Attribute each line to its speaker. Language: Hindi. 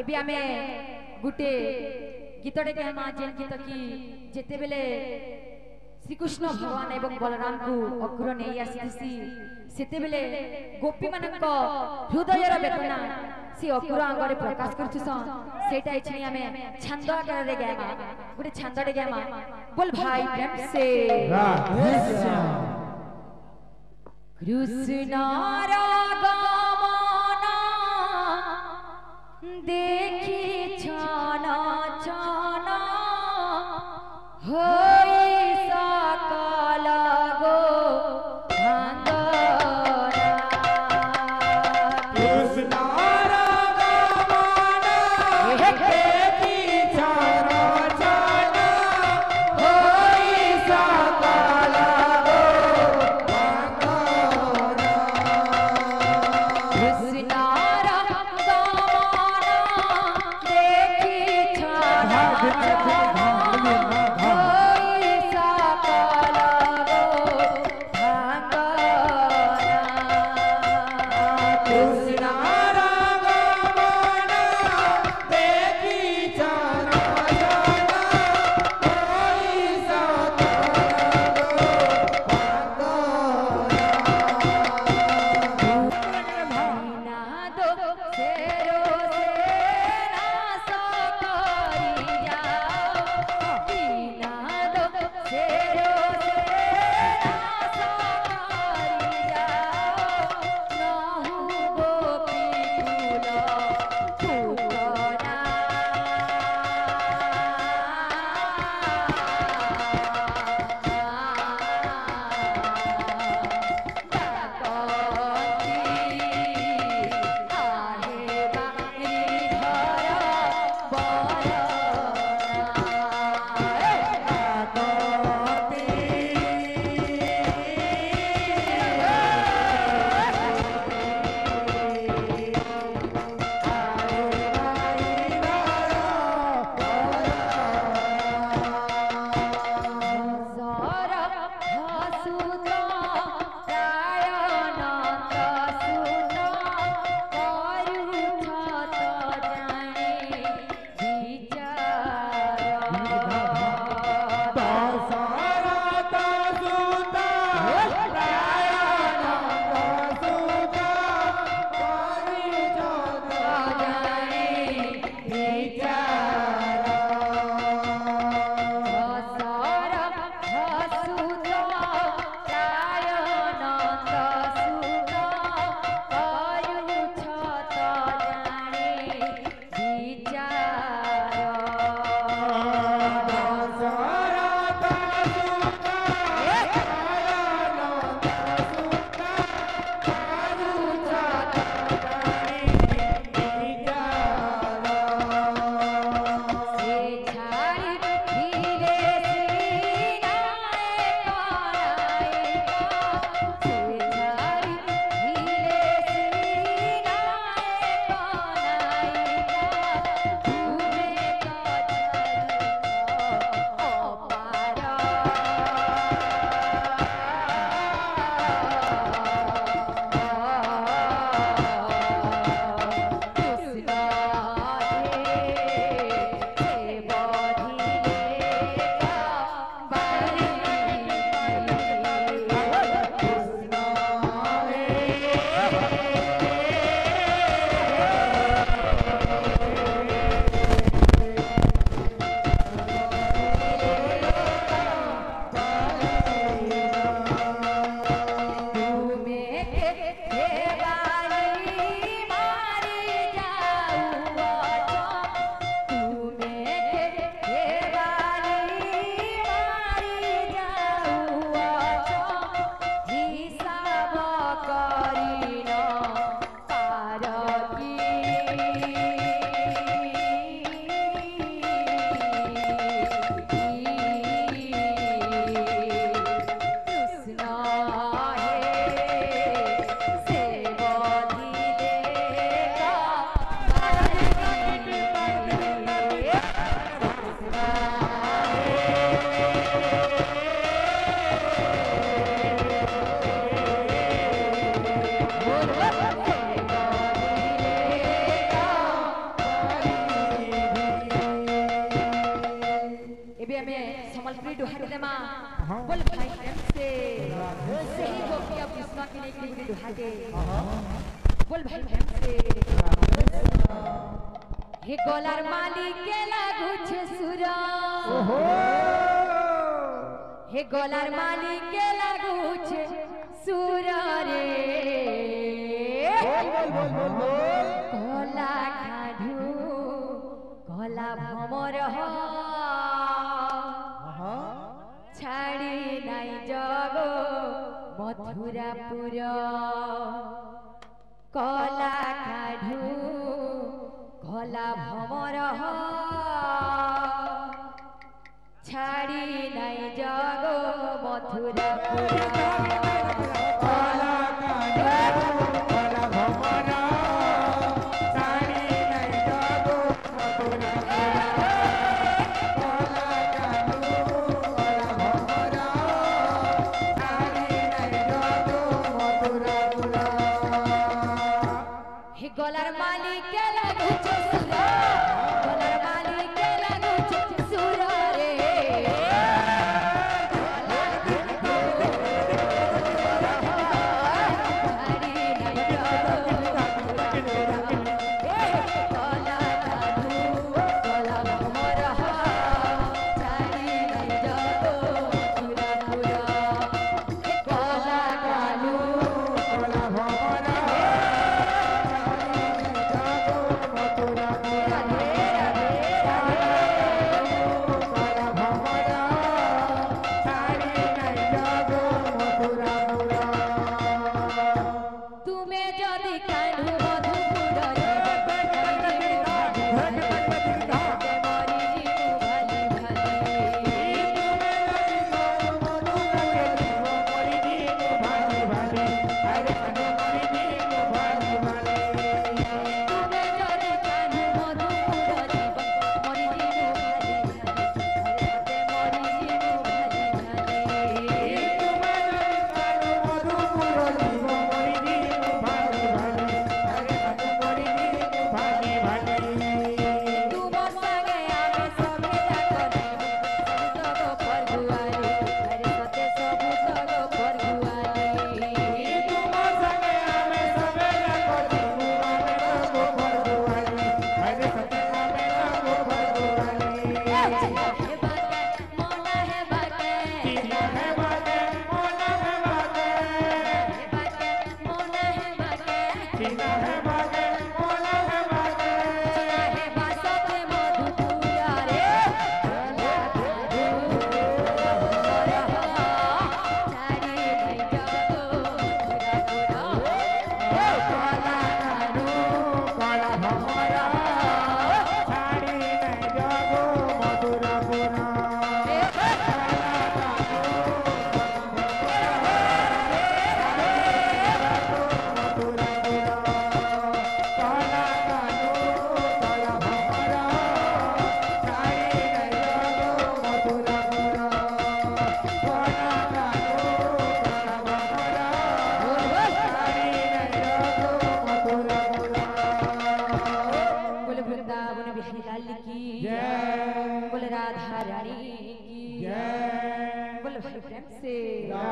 Speaker 1: एबे आमे गुटे गीतटे कहमा जेन गीत की जेते बेले श्री कृष्ण भगवान एवं बलराम को अग्र नहीं आसी सेते बेले गोपी मानक हृदयर वेदना से अग्र आंगरे प्रकाश करछन सेटा इछनी आमे छंद आकार रे गामा गुटे छंदटे गामा बोल भाई प्रेम से राधे श्याम कृष्ण रागमना देखी छाना छाना होई सकल गो भांगना
Speaker 2: कृष्ण रागमना देखी छाना छाना होई सकल गो भांगना
Speaker 1: कृष्ण रागमना देखी छाना छाना होई सकल गो भांगना
Speaker 2: कृष्ण रागमना देखी छाना छाना होई सकल गो
Speaker 1: ना दो शेरो से ना सकरी जाओ ना दो शेरो से ना सकरी जाओ नहु गोपी फूल फूलना
Speaker 2: हाँ।
Speaker 1: बोल भाई प्रेम से सही गोपिया विश्वा की नहीं की दुहाटे बोल भाई प्रेम से हे गोलार मालिक के लागू छे सुरा
Speaker 2: ओहो
Speaker 1: हे गोलार मालिक के लागू छे सुरा रे
Speaker 2: बोल
Speaker 1: कोला खाधू कोला भमर छाड़ी नाई जगो मथुरापुर कोला खाधू कोला भमर छाड़ी नाई जगो मथुरापुर
Speaker 2: काला काला भमरा साड़ी नहीं जागो मथुरा काला भमरा साड़ी नहीं जागो मथुरा
Speaker 1: हे गोलार मालिक के लागू छे सुरा गोलार मालिक के लागू छे सुरा रे बोल राधा रानी की
Speaker 2: जय
Speaker 1: बोल भाई प्रेम से